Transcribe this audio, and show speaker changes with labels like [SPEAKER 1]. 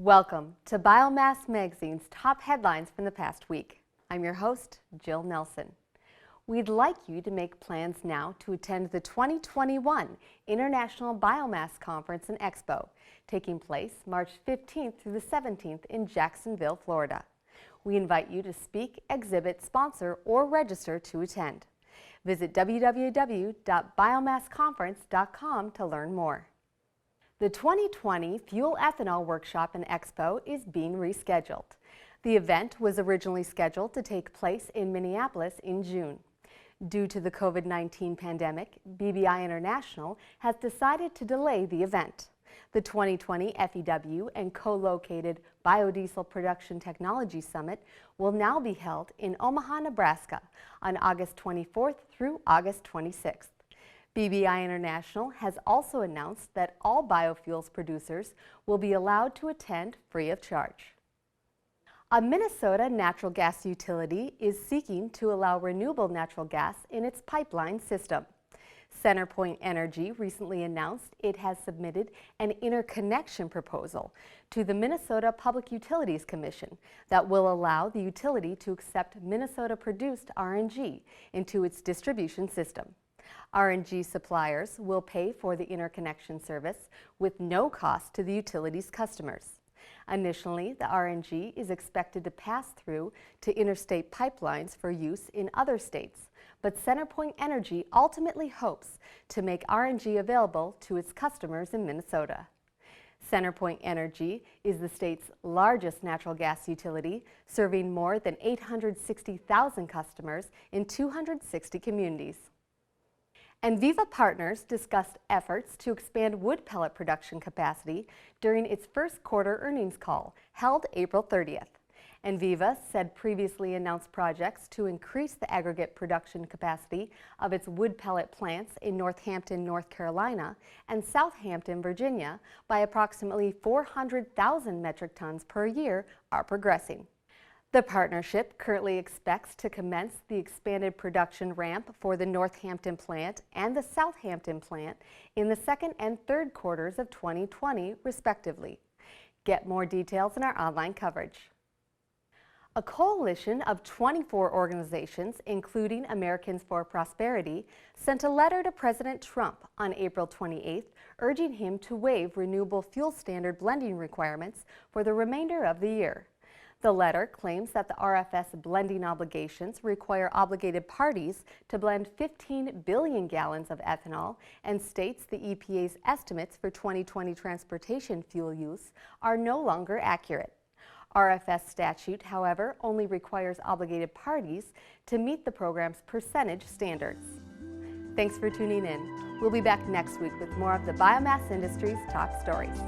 [SPEAKER 1] Welcome to Biomass Magazine's top headlines from the past week. I'm your host, Jill Nelson. We'd like you to make plans now to attend the 2021 International Biomass Conference and Expo, taking place March 15th through the 17th in Jacksonville, Florida. We invite you to speak, exhibit, sponsor, or register to attend. Visit www.biomassconference.com to learn more. The 2020 Fuel Ethanol Workshop and Expo is being rescheduled. The event was originally scheduled to take place in Minneapolis in June. Due to the COVID-19 pandemic, BBI International has decided to delay the event. The 2020 FEW and co-located Biodiesel Production Technology Summit will now be held in Omaha, Nebraska on August 24th through August 26th. BBI International has also announced that all biofuels producers will be allowed to attend free of charge. A Minnesota natural gas utility is seeking to allow renewable natural gas in its pipeline system. CenterPoint Energy recently announced it has submitted an interconnection proposal to the Minnesota Public Utilities Commission that will allow the utility to accept Minnesota-produced RNG into its distribution system. RNG suppliers will pay for the interconnection service with no cost to the utility's customers. Initially, the RNG is expected to pass through to interstate pipelines for use in other states, but CenterPoint Energy ultimately hopes to make RNG available to its customers in Minnesota. CenterPoint Energy is the state's largest natural gas utility, serving more than 860,000 customers in 260 communities. And Viva Partners discussed efforts to expand wood pellet production capacity during its first quarter earnings call, held April 30th. And Viva said previously announced projects to increase the aggregate production capacity of its wood pellet plants in Northampton, North Carolina, and Southampton, Virginia, by approximately 400,000 metric tons per year are progressing. The partnership currently expects to commence the expanded production ramp for the Northampton plant and the Southampton plant in the second and third quarters of 2020, respectively. Get more details in our online coverage. A coalition of 24 organizations, including Americans for Prosperity, sent a letter to President Trump on April 28th, urging him to waive renewable fuel standard blending requirements for the remainder of the year. The letter claims that the RFS blending obligations require obligated parties to blend 15 billion gallons of ethanol and states the EPA's estimates for 2020 transportation fuel use are no longer accurate. RFS statute, however, only requires obligated parties to meet the program's percentage standards. Thanks for tuning in. We'll be back next week with more of the biomass industry's top stories.